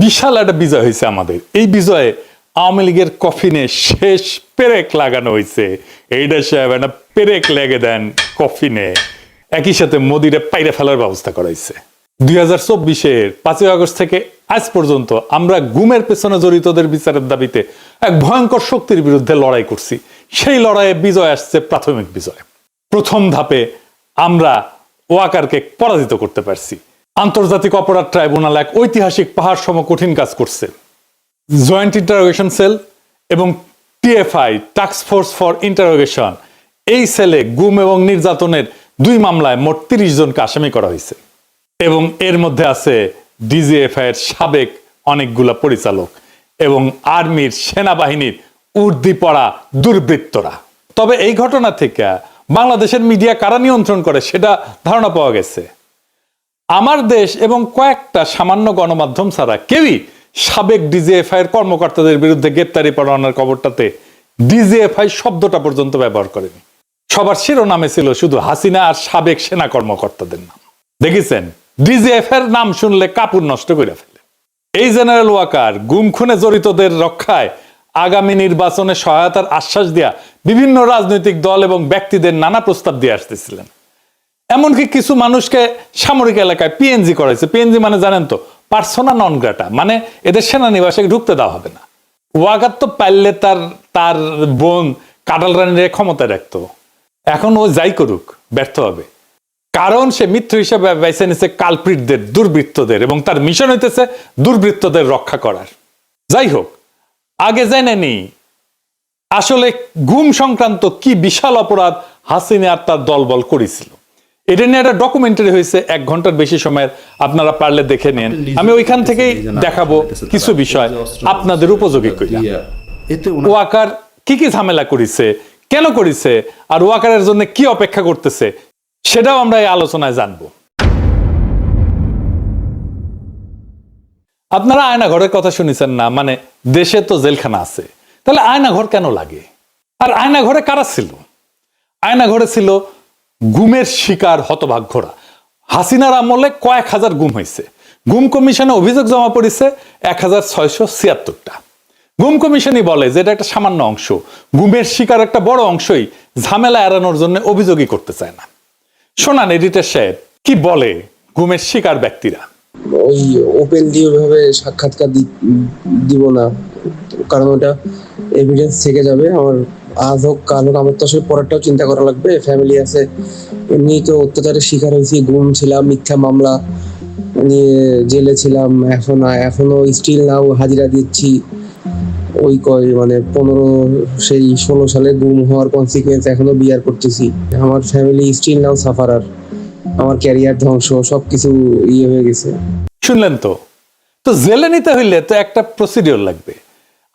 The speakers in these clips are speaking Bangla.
বিশাল একটা বিজয় হয়েছে আমাদের। এই বিজয়ে আওয়ামী লীগের কফিনে শেষ পেরেক লাগানো হয়েছে। এইটা সাহেব একটা পেরেক লেগে দেন কফিনে, একই সাথে মোদিরে পাইরে ফেলার ব্যবস্থা করাইছে। 2024-এর 5ই আগস্ট থেকে আজ পর্যন্ত আমরা গুমের পেছনে জড়িতদের বিচারের দাবিতে এক ভয়ঙ্কর শক্তির বিরুদ্ধে লড়াই করছি। সেই লড়াইয়ে বিজয় আসছে প্রাথমিক বিজয়। প্রথম ধাপে আমরা ওয়াকারকে পরাজিত করতে পারছি। আন্তর্জাতিক অপরাধ ট্রাইব্যুনাল এক ঐতিহাসিক পাহাড় সম কঠিন কাজ করছে। জয়েন্ট ইন্টারোগেশন সেল এবং TFI task force for interrogation, এই সেলে গুম এবং নির্যাতনের 2 মামলায় মোট 30 জনকে আসামি করা হয়েছে এবং এর মধ্যে আছে ডিজিএফআই এর সাবেক অনেকগুলা পরিচালক এবং আর্মির সেনাবাহিনীর উর্দি পড়া দুর্বৃত্তরা। তবে এই ঘটনা থেকে বাংলাদেশের মিডিয়া কারা নিয়ন্ত্রণ করে সেটা ধারণা পাওয়া গেছে। আমার দেশ এবং কয়েকটা সামান্য গণমাধ্যম ছাড়া কেউই সাবেক ডিজিএফআই এর কর্মকর্তাদের বিরুদ্ধে গ্রেপ্তারি পরোয়ানার খবরটাতে ডিজিএফআই শব্দটা পর্যন্ত ব্যবহার করেনি। সবার শিরোনামে ছিল শুধু হাসিনা আর সাবেক সেনা কর্মকর্তাদের নাম। দেখেছেন, ডিজিএফআই এর নাম শুনলে কাপড় নষ্ট করে ফেলে। এই জেনারেল ওয়াকার গুম খুনে জড়িতদের রক্ষায় আগামী নির্বাচনে সহায়তার আশ্বাস দেয়া বিভিন্ন রাজনৈতিক দল এবং ব্যক্তিদের নানা প্রস্তাব দিয়ে আসতেছিলেন। এমনকি কিছু মানুষকে সামরিক এলাকায় পিএনজি করাইছে। পিএনজি মানে জানেন তো, পার্সোনা নন গ্রাটা, মানে এদের সেনানিবাসে ঢুকতে দেওয়া হবে না। ওয়াকার তো পারলে তার বোন কাটাল রানীর ক্ষমতায় রাখতো। এখন ও যাই করুক ব্যর্থ হবে, কারণ সে মিত্র হিসেবে বেছে নিছে কালপ্রিটদের, দুর্বৃত্তদের, এবং তার মিশন হইতেছে দুর্বৃত্তদের রক্ষা করার। যাই হোক, আগে জেনে নি আসলে গুম সংক্রান্ত কি বিশাল অপরাধ হাসিনা আর তার দলবল করেছিল। এটা নিয়ে একটা ডকুমেন্টারি হয়েছে 1 ঘন্টার বেশি সময়ের, আপনারা পারলে দেখে নেন। আমি ওইখান থেকেই দেখাবো কিছু বিষয় আপনাদের উপযোগী কইরা। ওয়াকার কি কি ঝামেলা করেছে, কেন করেছে, আর ওয়াকারের জন্য কি অপেক্ষা করতেছে সেটাও আমরা এই আলোচনায় জানবো। আপনারা আয়নাঘরের কথা শুনেছেন না? মানে দেশে তো জেলখানা আছে, তাহলে আয়নাঘর কেন লাগে? আর আয়নাঘরে কারা ছিল? আয়নাঘরে ছিল গুমের শিকার হতভাগ্যরা। হাসিনার আমলে কয়েক হাজার গুম হয়েছে। গুম কমিশনে অভিযোগ জমা পড়েছে 1676টা। গুম কমিশনই বলে যে এটা একটা সামান্য অংশ, গুমের শিকার একটা বড় অংশই ঝামেলা এড়ানোর জন্য অভিযোগই করতে চায় না। শোনান এডিটর সাহেব কি বলে গুমের শিকার ব্যক্তিরা। ওই ওপেনলি ওইভাবে সাক্ষাৎকার দিব না, কারণ ওটা এভিডেন্স থেকে যাবে। আমার আজ হোক কাল হোক আমার তো আসলে পরেরটাও চিন্তা করা লাগবে, ফ্যামিলি আছে। এমনি তো অত্যাচারের শিকার হয়েছি, গুম ছিলাম, মিথ্যা মামলা নিয়ে জেলে ছিলাম, এখনো স্টিল নাও হাজিরা দিচ্ছি। ওই 16 সালে গুম হওয়ার কনসিকুয়েন্স এখনো বিয়ার করতেছি। আমার ফ্যামিলি স্টিল নাও সাফারার, আমার ক্যারিয়ার ধ্বংস, সবকিছু হয়ে গেছে। শুনলেন তো? তো জেলে নিতে হইলে তো একটা প্রসিডিওর লাগবে,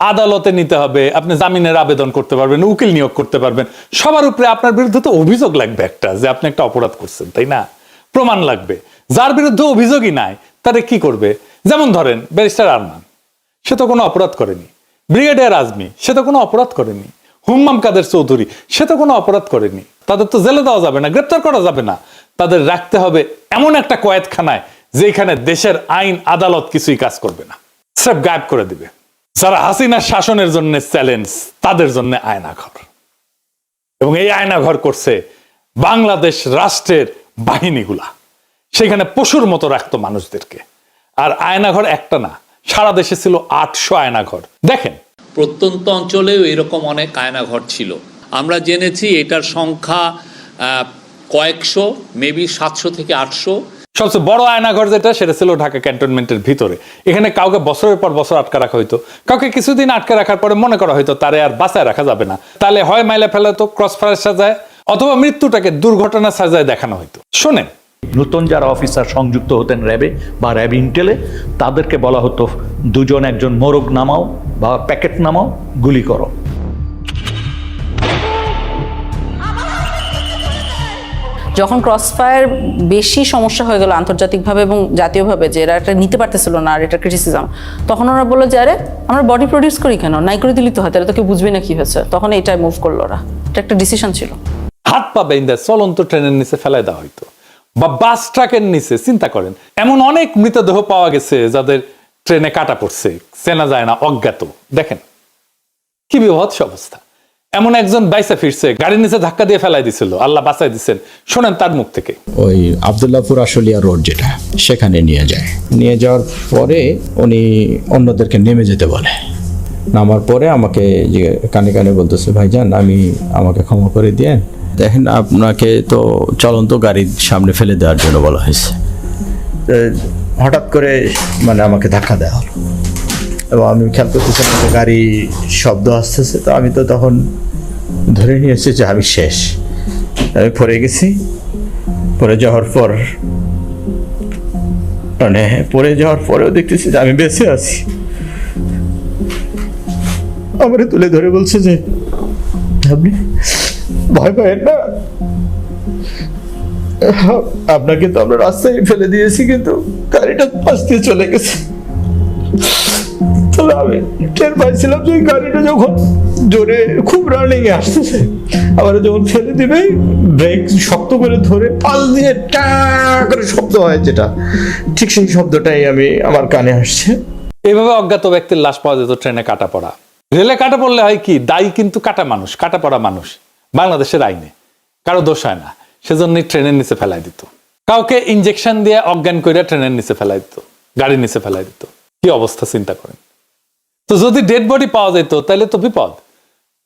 আদালতে নিতে হবে, আপনি জামিনের আবেদন করতে পারবেন, উকিল নিয়োগ করতে পারবেন, সবার উপরে আপনার বিরুদ্ধে তো অভিযোগ লাগবে একটা, যে আপনি একটা অপরাধ করছেন, তাই না? প্রমাণ লাগবে। যার বিরুদ্ধে অভিযোগই নাই তারে কি করবে? যেমন ধরেন ব্যারিস্টার আরমান, সে তো কোনো অপরাধ করেনি। ব্রিগেডিয়ার আজমি, সে তো কোনো অপরাধ করেনি। হুম্মাম কাদের চৌধুরী, সে তো কোনো অপরাধ করেনি। তাদের তো জেলে দেওয়া যাবে না, গ্রেপ্তার করা যাবে না। তাদের রাখতে হবে এমন একটা কয়েদখানায় যেখানে দেশের আইন আদালত কিছুই কাজ করবে না, সব গায়েব করে দিবে। যারা হাসিনার শাসনের জন্য চ্যালেঞ্জ, তাদের জন্য আয়নাঘর। এবং এই আয়নাঘর করছে বাংলাদেশ রাষ্ট্রের বাহিনীগুলা। সেখানে পশুর মতো রাখতো মানুষদেরকে। আর আয়নাঘর একটা না, সারা দেশে ছিল 800 আয়নাঘর। দেখেন, প্রত্যন্ত অঞ্চলেও এরকম অনেক আয়নাঘর ছিল। আমরা জেনেছি এটার সংখ্যা কয়েকশো, মেবি 700 থেকে 800। সবচেয়ে বড় আয়নাঘর যেটা, সেটা ছিল ঢাকা ক্যান্টনমেন্টের ভিতরে। এখানে কাউকে বছরের পর বছর আটকে রাখা হইতো, কাউকে কিছুদিন আটকে রাখার পরে মনে করা হইতো তারে আর বাঁচায় রাখা যাবে না, তাহলে হয় মাইলে ফেলা হতো, ক্রস ফায়ার সাজায়, অথবা মৃত্যুটাকে দুর্ঘটনা সাজায় দেখানো হইতো। শোনেন, নতুন যারা অফিসার সংযুক্ত হতেন র্যাবে বা র্যাব ইন্টেলে, তাদেরকে বলা হতো 2জন 1জন মোরগ নামাও বা প্যাকেট নামাও, গুলি করো। যখন ক্রসফায়ার বেশি সমস্যা হয়ে গেল আন্তর্জাতিকভাবে এবং জাতীয়ভাবে, যে এরা এটা নিতে পারতেছিল না আর এটা ক্রিটিসিজম, তখন ওরা বললো যে আরে আমরা বডি প্রডিউস করি কেন, নাই করে দিলি তো হয়, তাহলে তো কেউ বুঝবে না কি হয়েছে। তখন এটাই মুভ করলো ওরা। এটা একটা ডিসিশন ছিল। হাত পা বেঁধে চলন্ত ট্রেনের নিচে ফেলাই দেওয়া হইতো, বা বাস ট্রাকের নিচে। চিন্তা করেন, এমন অনেক মৃতদেহ পাওয়া গেছে যাদের ট্রেনে কাটা পড়ছে, চেনা যায় না, অজ্ঞাত। দেখেন কি বিভৎস অবস্থা। এমন একজন বাইসা ফিরছে, গাড়ির নিচে ধাক্কা দিয়ে ফেলাই দিছিল, আল্লাহ বাঁচাই দিচ্ছেন। শোনেন তার মুখ থেকে। ওই আবদুল্লাহপুর আশুলিয়া রোড যেটা, সেখানে নিয়ে যায়। নিয়ে যাওয়ার পরে উনি অন্যদেরকে নেমে যেতে বলে। নামার পরে আমাকে যে কানে কানে বলতেছে, ভাইজান আমাকে ক্ষমা করে দিয়ে দেখেন, আপনাকে তো চলন্ত গাড়ির সামনে ফেলে দেওয়ার জন্য বলা হয়েছে। হঠাৎ করে মানে আমাকে ধাক্কা দেওয়া হলো এবং আমি খেয়াল করতেছি যে গাড়ি শব্দ আসতেছে। তো আমি তো তখন ধরে নিয়েছি যে আমি শেষ, আমি পড়ে গেছি। পড়ে যাওয়ার পর মানে পড়ে যাওয়ার পরেও দেখতেছি যে আমি বেঁচে আছি। আমারে তুলে ধরে বলছে যে আপনি ভয় পাবেন না, আপনাকে তো আমরা রাস্তায় ফেলে দিয়েছি, কিন্তু গাড়িটা পাশ দিয়ে চলে গেছে। তবে আমি টের পাইছিলাম যে গাড়িটা যখন জোরে খুব রানিং এ আসতেছে, আবার যখন ফেলে দিবে ব্রেক শক্ত করে ধরে পাশ দিয়ে টা করে শব্দ হয়, যেটা ঠিক সেই শব্দটাই আমার কানে আসছে। এইভাবে অজ্ঞাত ব্যক্তির লাশ পাওয়া যেত ট্রেনে কাটা পড়া। রেলে কাটা পড়লে হয় কি, দায়ী কিন্তু কাটা মানুষ, কাটা পড়া মানুষ। বাংলাদেশের আইনে কারো দোষ হয় না, সেজন্যই ট্রেনের নিচে ফেলাই দিত। কাউকে ইনজেকশন দিয়ে অজ্ঞান করে ট্রেনের নিচে ফেলাই দিত, গাড়ির নিচে ফেলাই দিত। কি অবস্থা চিন্তা করেন তো। যদি ডেড বডি পাওয়া যেত তাহলে তো বিপদ।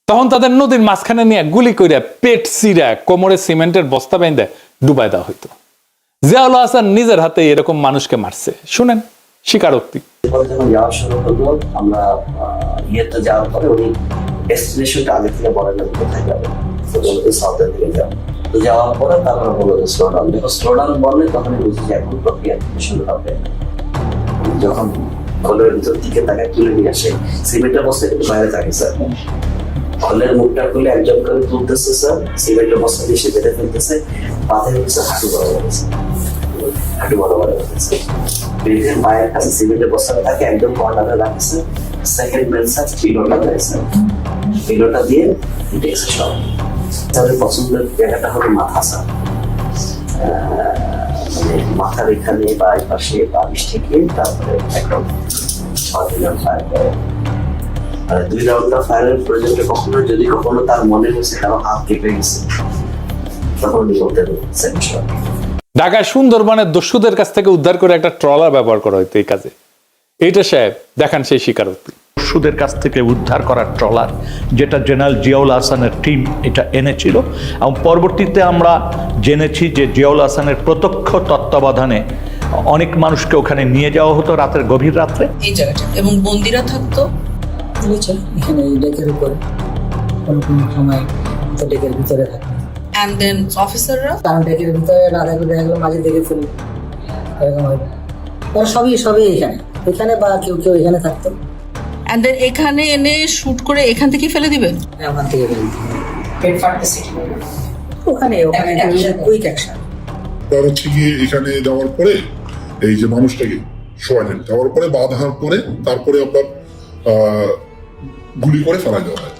তখন তাদের নদীর মাঝখানে নিয়ে গুলি করে পেট চিরা কোমরে সিমেন্টের বস্তা বেঁধে ডুবাই দেওয়া হইতো। জিয়াউল হাসান নিজের হাতে এরকম মানুষকে মারছে। শুনেন স্বীকারোক্তি। যখন যাওয়া শুরু হলো, আমরা ইয়েতে যাওয়ার পরে উনি ডেস্টিনেশনটা আগে থেকে বলেন না কোথায় যাবে, সাউথের দিকে যাবো। তো যাওয়ার পরে তারপরে বললো যে স্লো ডাউন। যখন স্লো ডাউন বললে তখনই বুঝি যে এখন প্রক্রিয়া শুরু হবে। যখন কলের ভিতর দিকে তাকে তুলে নিয়ে আসে, সিমেন্টের বস্তা কিন্তু বাইরে থাকে স্যার। কলের মুখটা খুলে একজন করে তুলতেছে স্যার, সিমেন্টের বস্তা দিয়ে সে বেঁধে ফেলতেছে, পাতে হচ্ছে হাঁটু বরাবর হয়েছে, হাঁটু বরাবর হয়েছে। বেঁধে পায়ের কাছে সিমেন্টের বস্তাটা থাকে, একদম কর্নারে রাখছে। সেকেন্ড মেন স্যার পিলোটা রয়েছে, পিলোটা দিয়ে দেখছে সব। তাদের পছন্দের জায়গাটা হলো মাথা স্যার, মানে মাথার এখানে বা এই পাশে বালিশ থেকে তারপরে একদম 6 রাউন্ড ফায়ার করে। 2 রাউন্ডটা ফায়ারের প্রয়োজনটা কখনো তার মনে হয়েছে কারো হাত কেঁপে গেছে, তখন উনি বলতে পারছেন। ঢাকায় সুন্দরবনের দস্যুদের কাছ থেকে উদ্ধার করে একটা ট্রলার ব্যবহার করা হইতো এই কাজে। এইটা সাহেব দেখান সেই স্বীকারোক্তি। দস্যুদের কাছ থেকে উদ্ধার করা ট্রলার, যেটা জেনারেল জিয়াউল হাসানের টিম এটা এনেছিল, এবং পরবর্তীতে আমরা জেনেছি যে জিয়াউল হাসানের প্রত্যক্ষ তত্ত্বাবধানে অনেক মানুষকে ওখানে নিয়ে যাওয়া হতো রাতের গভীর রাত্রে। এই জায়গাটা এবং বন্দিরা থাকতো বুঝছেন এখানে এই ডেকের উপরে, কোনো কোনো সময় তো ডেকের ভিতরে থাকে। অ্যান্ড দেন অফিসাররা কারণ ডেকের ভিতরে না থাকলে দেখা গেলো মাঝে দেখে ফেলি, এরকম হয়। ওরা সবই এখানে বা কেউ এখানে থাকতো। অ্যান্ড দেন এখানে এনে শুট করে এখান থেকে ফেলে দিবেন। ওখান থেকে ফেলি পেট ফাটতেছে ওখানে কুইক অ্যাকশন। হচ্ছে গিয়ে এখানে যাওয়ার পরে এই যে মানুষটাকে শোয়ালেন, যাওয়ার পরে বাঁধার পরে তারপরে আপনার গুলি করে ফেলা দেওয়া হয়।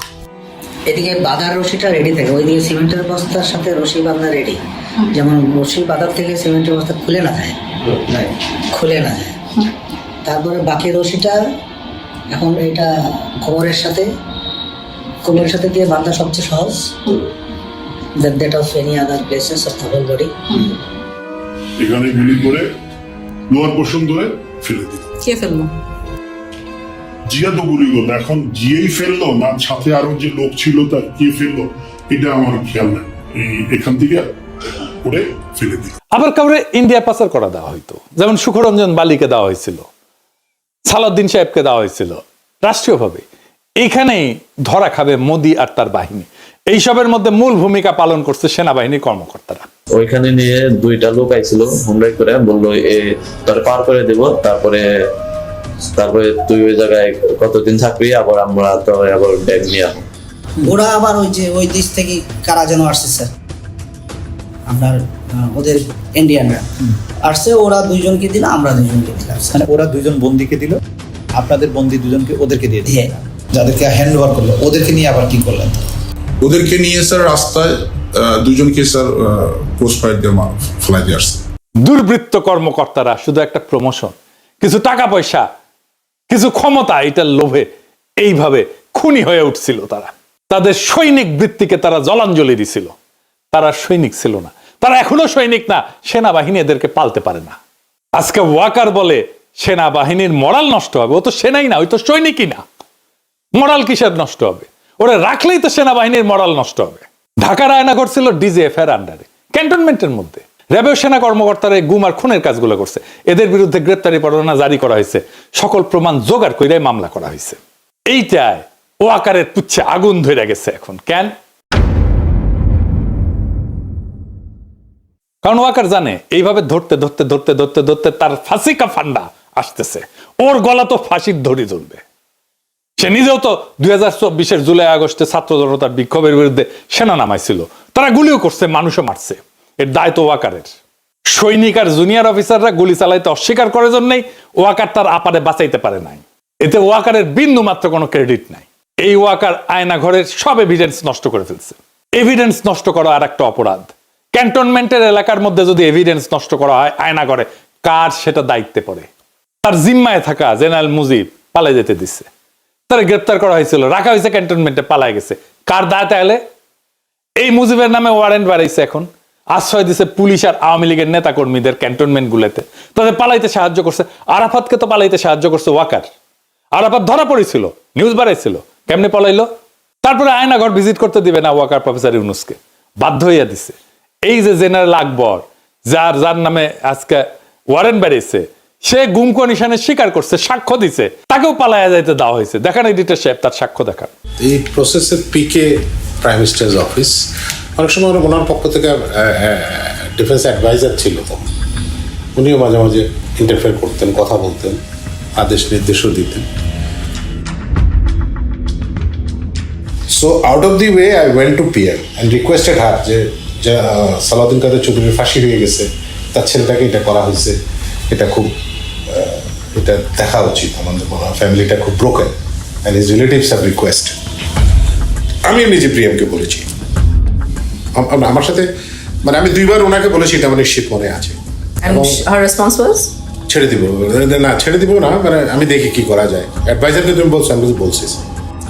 এদিকে বাঁধার রশিটা রেডি থাকে, ওইদিকে সিমেন্টের বস্তার সাথে রশি বাঁধা রেডি। যেমন রশি বাঁধার থেকে সিমেন্টের বস্তা খুলে না যায়। তারপরে বাকি রশিটা এখন এটা কোমরের সাথে দিয়ে বাঁধা সবচেয়ে সহজ। that of any other places of the whole body. এখানে গুলি করে লোয়ার পোর্শন ধরে ফেলে দিল। কে ফেললো? জিয়া তো গুলি করলো, এখন জিয়েই ফেললো না সাথে আরো যে লোক ছিল তার কে ফেললো এটা আমার খেয়াল নাই। এখান থেকে করে ফেলে দিল। আবার কাউরে ইন্ডিয়া পাচার করা দেওয়া হইতো, যেমন সুখরঞ্জন বালিকে দেওয়া হয়েছিল, সালাউদ্দিন সাহেবকে দেওয়া হয়েছিল রাষ্ট্রীয়ভাবে। এইখানেই ধরা খাবে মোদি আর তার বাহিনী। এইসবের মধ্যে মূল ভূমিকা পালন করছে সেনাবাহিনীর কর্মকর্তারা। ওইখানে নিয়ে 2টা লোক আইছিল হুমড়াই করে, বললো তোর পার করে দেব, তারপরে তুই ওই জায়গায় কতদিন থাকবি, আবার আমরা তো আবার ব্যাগ নিয়ে আসবো। ওরা আবার ওই দেশ থেকে কারা যেন আসছে স্যার, আপনার ওদের ইন্ডিয়ানরা আসছে, ওরা 2জনকে দিল, আমরা 2জনকে দিলাম। মানে ওরা 2জন বন্দিকে দিল, আপনাদের বন্দি 2জনকে ওদেরকে দিয়ে দিল, যাদেরকে হ্যান্ড ওভার করলো ওদেরকে নিয়ে আবার কি করলেন? ওদেরকে নিয়ে স্যার রাস্তায় 2জনকে স্যার পোস্ট ফায়ার দিয়ে ফেলাই দিয়ে আসছে। দুর্বৃত্ত কর্মকর্তারা শুধু একটা প্রমোশন, কিছু টাকা পয়সা কিছু ক্ষমতা, এটার লোভে এইভাবে খুনি হয়ে উঠছিল তারা। তাদের সৈনিক বৃত্তিকে তারা জলাঞ্জলি দিছিল। তারা সৈনিক ছিল না, তারা এখনো সৈনিক না। সেনাবাহিনী এদেরকে পালতে পারে না। আজকে ওয়াকার বলে সেনাবাহিনীর মরাল নষ্ট হবে। ও তো সেনাই না, ওই তো সৈনিকই না। মরাল কিসের নষ্ট হবে? ওরা রাখলেই তো সেনাবাহিনীর মরাল নষ্ট হবে। ঢাকার আয়নাঘর ছিল ডিজিএফ এর আন্ডারে, ক্যান্টনমেন্টের মধ্যে। র্যাবের সেনা কর্মকর্তারা গুম আর খুনের কাজগুলো করছে। এদের বিরুদ্ধে গ্রেপ্তারি পরোয়ানা জারি করা হয়েছে, সকল প্রমাণ জোগাড় করে মামলা করা হয়েছে। এইটায় ওয়াকারের পুচ্ছে আগুন ধরে গেছে এখন। কেন? কারণ ওয়াকার জানে এইভাবে ধরতে ধরতে ধরতে ধরতে ধরতে তার ফাঁসি কা ফান্ডা আসতেছে। ওর গলা তো ফাঁসির ধরি জ্বলবে। সে নিজেও তো 2024 জুলাই আগস্টে ছাত্র জনতার বিক্ষোভের বিরুদ্ধে সেনা নামাইছিল। তারা গুলিও করছে, মানুষও মারছে। এর দায় তো ওয়াকারের। সৈনিক আর জুনিয়র অফিসাররা গুলি চালাইতে অস্বীকার করার জন্যই ওয়াকার তার আপারে বাঁচাইতে পারে নাই। এতে ওয়াকারের বিন্দু মাত্র কোনো ক্রেডিট নাই। এই ওয়াকার আয়না ঘরের সব এভিডেন্স নষ্ট করে ফেলছে। এভিডেন্স নষ্ট করা আর একটা অপরাধ। ক্যান্টনমেন্টের এলাকার মধ্যে যদি এভিডেন্স নষ্ট করা হয় আয়না ঘরে, কার সেটা দায়িত্বে পড়ে? তার জিম্মায় থাকা জেনারেল মুজিব পালাই যেতে দিচ্ছে। তারা গ্রেপ্তার করা হয়েছিল, রাখা হয়েছে ক্যান্টনমেন্টে, পালাই গেছে। কার দায় তাহলে? এই মুজিবের নামে ওয়ারেন্ট বাড়াইছে, এখন আশ্রয় দিছে পুলিশ আর আওয়ামী লীগের নেতা কর্মীদের ক্যান্টনমেন্ট গুলোতে। তাদের পালাইতে সাহায্য করছে। আরাফাতকে তো পালাইতে সাহায্য করছে ওয়াকার। আরাফাত ধরা পড়েছিল, নিউজ বাড়াইছিল, কেমনে পলাইলো? তারপরে আয়নাঘর ভিজিট করতে দিবে না ওয়াকার প্রফেসর ইউনুসকে, বাধ্য হইয়া দিছে। এই যে জেনারেল আকবর, যার নামে আজকে ওয়ারেন্ট বাড়িয়েছে, সে গুম কমিশনে স্বীকার করছে, সাক্ষ্য দিছে, তাকেও পালাইয়া যাইতে দেওয়া হয়েছে। দেখান এডিটর সাহেব তার সাক্ষ্য দেখান। এই প্রসেসের পিকে প্রাইম মিনিস্টার্স অফিস, অনেক সময় ওনার পক্ষ থেকে ডিফেন্স অ্যাডভাইজার ছিল, তো উনিও মাঝে মাঝে ইন্টারফেয়ার করতেন, কথা বলতেন, আদেশ নির্দেশও দিতেন। So out of the way I went to PM and requested হার যে সালাউদ্দিন কাদের চৌধুরীর ফাঁসি হয়ে গেছে, তার ছেলেটাকে এটা করা হয়েছে, এটা খুব এটা দেখা উচিত। আমাদের ফ্যামিলিটা খুব broken and his relatives have request. আমি নিজে প্রিয়ামকে বলেছি, আমার সাথে মানে আমি 2বার ওনাকে বলেছি, এটা আমার নিশ্চিত মনে আছে। ছেড়ে দিব না, ছেড়ে দিব না, মানে আমি দেখি কি করা যায়। অ্যাডভাইজারকে তুমি বলছো, আমি বলছি।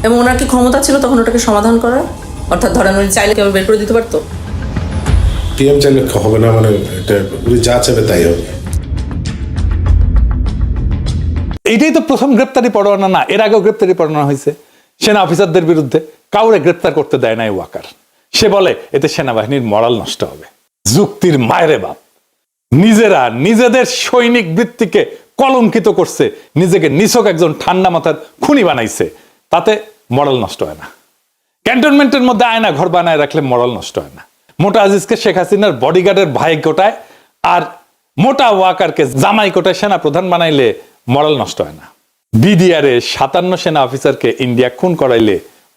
এবং ওনার কি ক্ষমতা ছিল তখন ওটাকে সমাধান করার? অর্থাৎ ধরেন উনি চাইলে কেউ বের করে দিতে পারতো? পিএম চাইলে হবে না, মানে এটা উনি যা চাইবে তাই হবে। এইটাই তো প্রথম গ্রেপ্তারি পরোয়ানা না, এর আগেও গ্রেপ্তারি পরোয়ানা হয়েছে সেনা অফিসারদের বিরুদ্ধে। কাউরে গ্রেপ্তার করতে দেয় নাই ওয়াকার। সে বলে এতে সেনাবাহিনীর মরাল নষ্ট হবে। যুক্তির মায়েরে বাপ। নিজেরা নিজেদের সৈনিক বৃত্তিকে কলঙ্কিত করছে, নিজেকে নিছক একজন ঠান্ডা মাথার খুনি বানাইছে, তাতে মরাল নষ্ট হয় না। ক্যান্টনমেন্টের মধ্যে আয়না ঘর বানায় রাখলে মরাল নষ্ট হয় না। মোটা আজিজকে শেখ হাসিনার বডিগার্ডের ভাই কোটায় আর মোটা ওয়াকারকে জামাই কোটায় সেনা প্রধান বানাইলে মরাল নষ্ট হয় না। বিডিআর 57 সেনা অফিসারকে ইন্ডিয়া খুন করাইলে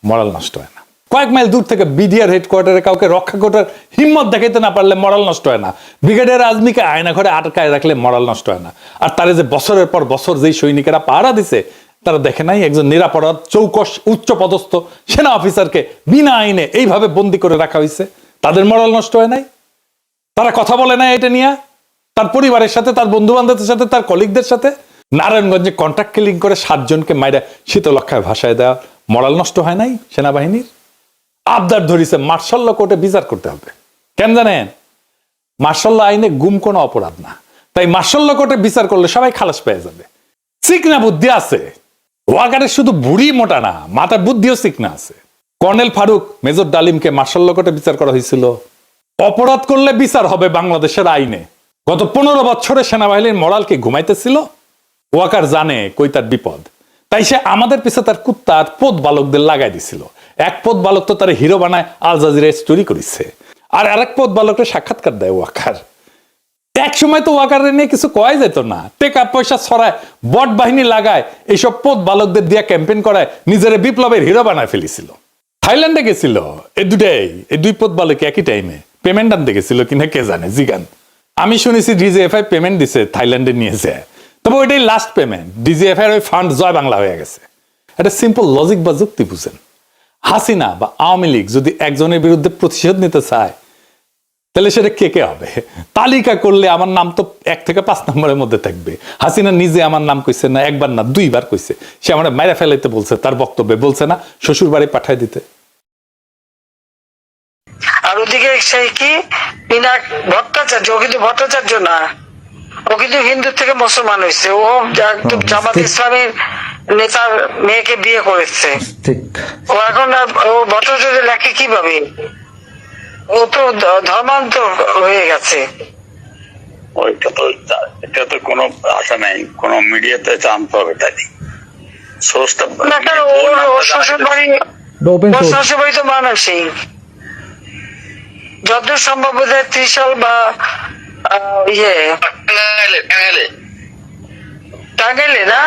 মরাল নষ্ট হয় না। কয়েক মাইল দূর থেকে বিডিআর হেডকোয়ার্টারে কাউকে রক্ষা করার হিম্মত দেখাইতে না পারলে মরাল নষ্ট হয় না। ব্রিগেডিয়ার আজমিকে আয়না ঘরে আটকায় রাখলে মরাল নষ্ট হয় না। আর তারে যে বছরের পর বছর যেই সৈনিকেরা পাহারা দিছে, তারা দেখে নাই একজন নিরাপরাধ চৌকস উচ্চ পদস্থ সেনা অফিসারকে বিনা আইনে এইভাবে বন্দি করে রাখা হয়েছে, তাদের মরাল নষ্ট হয় নাই? তারা কথা বলে না এটা নিয়ে তার পরিবারের সাথে, তার বন্ধু বান্ধবের সাথে, তার কলিগদের সাথে? নারায়ণগঞ্জে কন্ট্রাক্ট কিলিং করে 7 জনকে মাইরা শীতলক্ষায় ভাসায় দেওয়া মরাল নষ্ট হয় নাই সেনাবাহিনীর? আবদার ধরিছে মার্শাল ল কোর্টে বিচার করতে হবে। কেন জানেন? মার্শাল ল আইনে গুম কোনো অপরাধ না, তাই মার্শাল ল কোর্টে বিচার করলে সবাই খালাস পেয়ে যাবে। চিকনা বুদ্ধি আছে ওয়াকারের, শুধু বুড়ি মোটা না, মাথার বুদ্ধিও চিকনা আছে। কর্নেল ফারুক, মেজর ডালিমকে মার্শাল ল কোর্টে বিচার করা হয়েছিল। অপরাধ করলে বিচার হবে বাংলাদেশের আইনে। গত 15 বছরে সেনাবাহিনীর মরালকে ঘুমাইতেছিল। ওয়াকার জানে কই তার বিপদ, তাই সে আমাদের পিছে তার কুত্তা আর পোত বালকদের লাগাই দিছিল। এক পোত বালক তো তার হিরো বানায় আল জাজিরায় স্টোরি করেছে, আর আরেক পোত বালকের সাক্ষাৎকার দেয় ওয়াকার। এক সময় তো ওয়াকারের নিয়ে কিছু কয় যেত না, টেকা পয়সা ছড়ায়, বট বাহিনী লাগায়, এইসব পোত বালকদের দিয়ে ক্যাম্পেইন করায় নিজের বিপ্লবের হিরো বানায় ফেলেছিল। থাইল্যান্ডে গেছিল এই দুই পোত বালক একই টাইমে। পেমেন্ট আনতে গেছিল কিনা কে জানে, জিগান। আমি শুনেছি ডিজিএফআই পেমেন্ট দিছে, থাইল্যান্ডে নিয়েছে, তবে ওইটাই লাস্ট পেমেন্ট। ডিজিএফআই ওই ফান্ড জয় বাংলা হয়ে গেছে। এটা সিম্পল লজিক বা যুক্তি বুঝেন। হাসিনা বা আওয়ামী লীগ যদি একজনের বিরুদ্ধে প্রতিশোধ নিতে চায়, তাহলে সেটা কে কে হবে? তালিকা করলে আমার নাম তো 1 থেকে 5 নম্বরের মধ্যে থাকবে। হাসিনা নিজে আমার নাম কইছে না, একবার না 2বার কইছে। সে আমার মাইরা ফেলাইতে বলছে, তার বক্তব্যে বলছে না শ্বশুর বাড়ি পাঠায় দিতে। আর ওদিকে সেই কি পিনাক ভট্টাচার্য, ও কিন্তু ভট্টাচার্য না, ও কিন্তু হিন্দু থেকে মুসলমান হয়েছে। ও একদম জামাত ইসলামের নেতার মেয়েকে বিয়ে করেছে। ও এখন ও ভট্টাচার্য লেখে কিভাবে? ও তো ধর্মান্তর হয়ে গেছে। এটা তো কোনো আশা নাই, কোনো মিডিয়াতে জানতে হবে তাই সোর্সটা না, কারণ ওর শ্বশুর বাড়ি তো মানুষই যতদূর সম্ভব বোধহয় ত্রিশাল বা টাঙ্গাইলে না,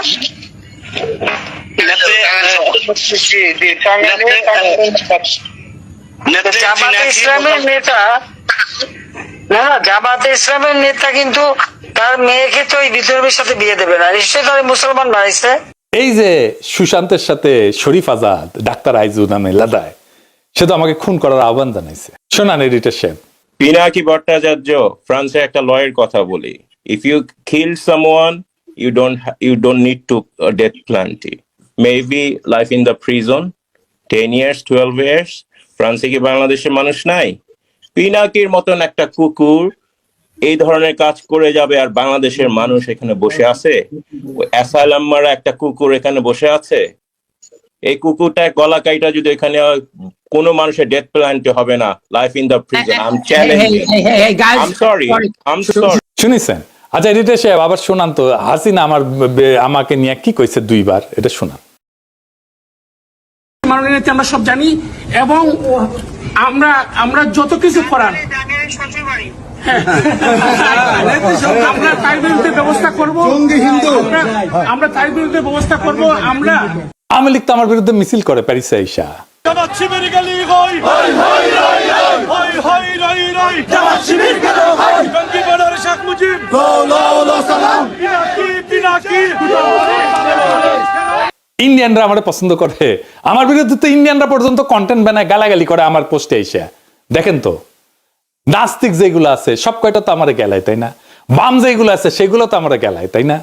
জামাতে ইসলামের নেতা না, জামাতে ইসলামের নেতা কিন্তু তার মেয়েকে তো এই বিদ্রোহের সাথে বিয়ে দেবে না, নিশ্চয়ই তার মুসলমান বানাইছে। এই যে সুশান্তের সাথে শরীফ আজাদ, ডাক্তার আইজু নামে লাদায়, সে তো আমাকে খুন করার আহ্বান জানাইছে। শোনান এডিটর সাহেব। পিনাকি ভট্টাচার্য ফ্রান্সের একটা লয়ের কথা বলি, if you kill someone you don't need to death penalty, maybe life in the prison 10 years 12 years। ফ্রান্সে কি বাংলাদেশের মানুষ নাই? পিনাকির মতন একটা কুকুর এই ধরনের কাজ করে যাবে আর বাংলাদেশের মানুষ এখানে বসে আছে? অ্যাসাইলাম মারা একটা কুকুর এখানে বসে আছে, এই কুকুরটা গলা কাইটা যদি এখানে কোনো মানুষের ডেথ পেনাল্টি হবে না, life in the prison. I am challenging, I am sorry. শুনিছেন? আচ্ছা এডিটর সাহেব আবার শোনান তো, হাসিনা আমাকে নিয়ে কি কইছে 2বার, এটা শোনান। মাননীয় নেত্রী আমরা সব জানি, এবং আমরা যত কিছু করার আমরা তার বিরুদ্ধে ব্যবস্থা করবো, আমরা তার বিরুদ্ধে ব্যবস্থা করবো। আমরা আওয়ামী লীগ তো আমার বিরুদ্ধে মিছিল করে প্যারিসে আইসা। ইন্ডিয়ানরা আমার পছন্দ করে, আমার বিরুদ্ধে তো ইন্ডিয়ানরা পর্যন্ত কন্টেন্ট বানায় গালাগালি করে আমার পোস্টে আইসা। দেখেন তো, নাস্তিক যেগুলো আছে সব কয়টা তো আমার গেলায়, তাই না? বাম যেগুলো আছে সেগুলো তো আমার গেলায়, তাই না?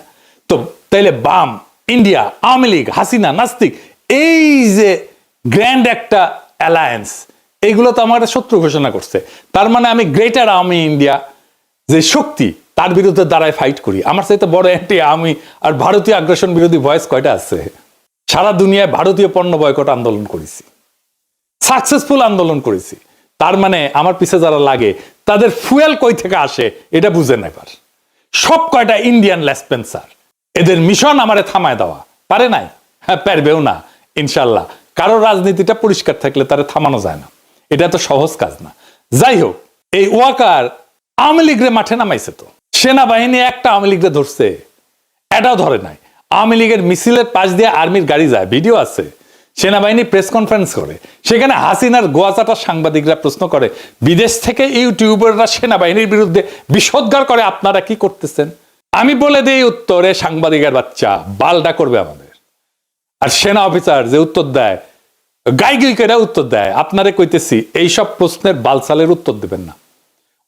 তো তাইলে বাম, ইন্ডিয়া, আওয়ামী লীগ, হাসিনা, নাস্তিক, এই যে গ্র্যান্ড একটা অ্যালায়েন্স, এইগুলো তো আমার শত্রু ঘোষণা করছে। তার মানে আমি গ্রেটার আওয়ামী ইন্ডিয়া যে শক্তি, তার বিরুদ্ধে দাঁড়ায় ফাইট করি। আমার চাইতে বড় একটি আওয়ামী আর ভারতীয় আগ্রাসন বিরোধী ভয়েস কয়টা আছে? সারা দুনিয়ায় ভারতীয় পণ্য বয়কট আন্দোলন করেছি, সাকসেসফুল আন্দোলন করেছি। তার মানে আমার পিছে যারা লাগে তাদের ফুয়েল কই থেকে আসে এটা বুঝেন এবার। সব কয়টা ইন্ডিয়ান লেসপেন্সার, এদের মিশন আমারে থামায় দেওয়া, পারে নাই, হ্যাঁ পারবেও না ইনশাল্লাহ। কারো রাজনীতিটা পরিষ্কার থাকলে তারে থামানো যায় না, এটা তো সহজ কাজ না। যাই হোক, এই ওয়াকার আওয়ামী লীগরে মাঠে নামাইছে, তো সেনাবাহিনী একটা আওয়ামী লীগরে ধরছে, এটাও ধরে নাই। আওয়ামী লীগের মিছিলের পাশ দিয়ে আর্মির গাড়ি যায়, ভিডিও আছে। সেনাবাহিনী প্রেস কনফারেন্স করে, সেখানে হাসিনার গোয়াচাটা সাংবাদিকরা প্রশ্ন করে, বিদেশ থেকে ইউটিউবাররা সেনাবাহিনীর বিরুদ্ধে বিষোদ্গার করে, আপনারা কি করতেছেন? আমি বলে দিই উত্তরে, সাংবাদিকের বাচ্চা বালটা করবে আমাদের। আর সেনা অফিসার যে উত্তর দেয়, গাইগুইকেরা উত্তর দেয়, আপনারে কইতেছি এইসব প্রশ্নের বালসালের উত্তর দেবেন না।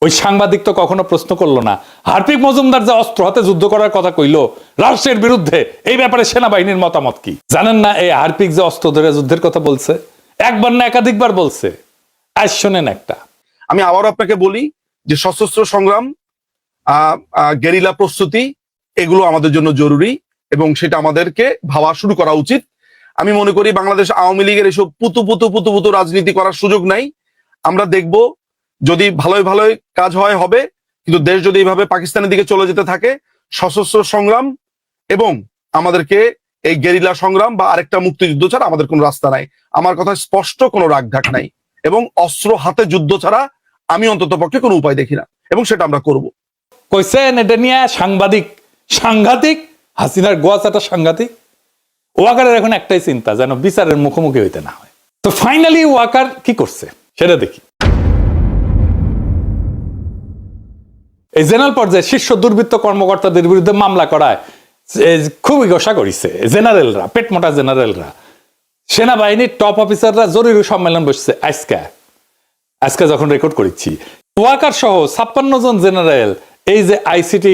ওই সাংবাদিক তো কখনো প্রশ্ন করলো না হার্পিক মজুমদার যে অস্ত্র হাতে যুদ্ধ করার কথা কইলো রাষ্ট্রের বিরুদ্ধে, এই ব্যাপারে সেনাবাহিনীর মতামত কি জানেন না? এই হার্পিক যে অস্ত্র ধরে যুদ্ধের কথা বলছে, একবার না একাধিকবার বলছে। আজ শোনেন একটা। আমি আবারও আপনাকে বলি যে সশস্ত্র সংগ্রাম, গেরিলা প্রস্তুতি, এগুলো আমাদের জন্য জরুরি এবং সেটা আমাদেরকে ভাবা শুরু করা উচিত। আমি মনে করি বাংলাদেশ আওয়ামী লীগের এসব পুতু রাজনীতি করার সুযোগ নাই। আমরা দেখব যদি ভালোই কাজ হবে, কিন্তু দেশ যদি এইভাবে পাকিস্তানের দিকে চলে যেতে থাকে, সশস্ত্র সংগ্রাম এবং আমাদেরকে এই গেরিলা সংগ্রাম বা আরেকটা মুক্তিযুদ্ধ ছাড়া আমাদের কোনো রাস্তা নাই। আমার কথা স্পষ্ট, কোনো রাগঢাক নাই, এবং অস্ত্র হাতে যুদ্ধ ছাড়া আমি অন্তত পক্ষে কোনো উপায় দেখি না, এবং সেটা আমরা করব। কইছেন এটা নিয়ে সাংঘাতিক হাসিনার গোয়াচাটা সাংঘাতিক। ওয়াকারের এখন একটাই চিন্তা, যেন বিচারের মুখোমুখি হইতে না হয়। তো ফাইনালি ওয়াকার কি করছে সেটা দেখি। এই জেনারেল পর্যায়ে শীর্ষ দুর্বৃত্ত কর্মকর্তাদের বিরুদ্ধে মামলা করায় খুবই গোসা করেছে জেনারেলরা, পেটমোটা জেনারেলরা। সেনাবাহিনীর টপ অফিসাররা জরুরি সম্মেলন বসছে আজকে যখন রেকর্ড করেছি। ওয়াকার সহ 56 জন জেনারেল এই যে আইসিটি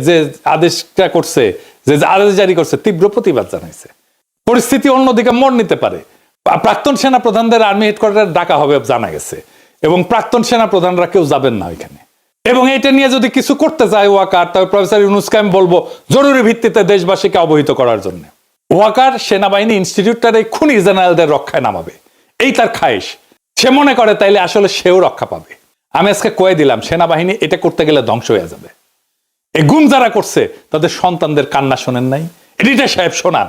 যে আদেশটা করছে, যে আদেশ জারি করছে, তীব্র প্রতিবাদ জানাইছে। পরিস্থিতি অন্যদিকে মোড় নিতে পারে। প্রাক্তন সেনা প্রধানদের আর্মি হেডকোয়ার্টারে ডাকা হবে জানা গেছে, এবং প্রাক্তন সেনা প্রধানরা কেউ যাবেন না ওইখানে। এবং এটা নিয়ে যদি কিছু করতে চায় ওয়াকার, তবে প্রফেসর ইউনূসকে আমি বলবো জরুরি ভিত্তিতে দেশবাসীকে অবহিত করার জন্য। ওয়াকার সেনাবাহিনী ইনস্টিটিউটটার এই খুনি জেনারেলদের রক্ষায় নামাবে, এই তার খায়েশ। সে মনে করে তাইলে আসলে সেও রক্ষা পাবে। আমি আজকে কয়ে দিলাম, সেনাবাহিনী এটা করতে গেলে ধ্বংস হয়ে যাবে। এই গুম যারা করছে তাদের সন্তানদের কান্না শোনেন নাই? এডিটর সাহেব শোনান।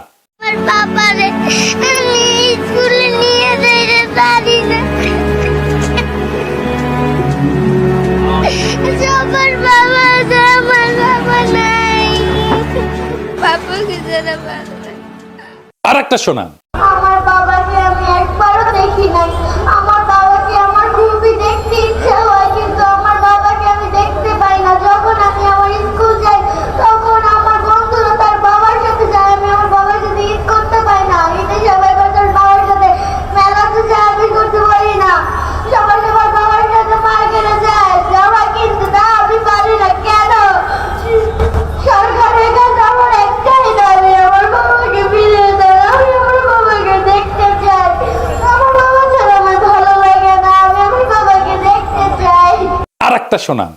আর একটা শোনান। আমার বাবাকে আমি একবারও দেখি নাই। আমার বাবাকে আমার খুবই দেখতে ইচ্ছা হয়, কিন্তু আমার বাবাকে আমি দেখতে পাই না। যখন আমি আমার স্কুল যাই তখন আমার বন্ধুরা তার বাবার সাথে যায়, আমি আমার বাবার সাথে ঈদ করতে পাই না। ঈদে সবাই তার বাবার সাথে মেলাতে যায়, আমি করতে পারি না। সবাই সবার বাবার সাথে মার্কেটে যায়, জামা কিনতে, না আমি পারি না। কেন? সরকারের কাছে আমার একটাই দাবি, আমার বাবাকে ফিরিয়ে দেয়। আমি আমার বাবাকে দেখতে চাই। আমার বাবা ছাড়া আমার ভালো লাগে না, আমি আমার বাবাকে দেখতে চাই। আর একটা শোনান।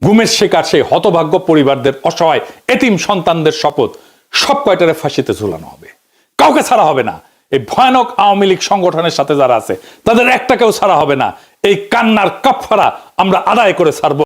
গুমের শিকার সেই হতভাগ্য পরিবারদের, অসহায় এতিম সন্তানদের শপথ, সব কয়টারে ফাঁসিতে ঝুলানো হবে, কাউকে ছাড়া হবে না। এই ভয়ানক আওয়ামী লীগ সংগঠনের সাথে যারা আছে তাদের একটা কেউ ছাড়া হবে না। এই কান্নার কাফারা আমরা আদায় করে ছাড়বো।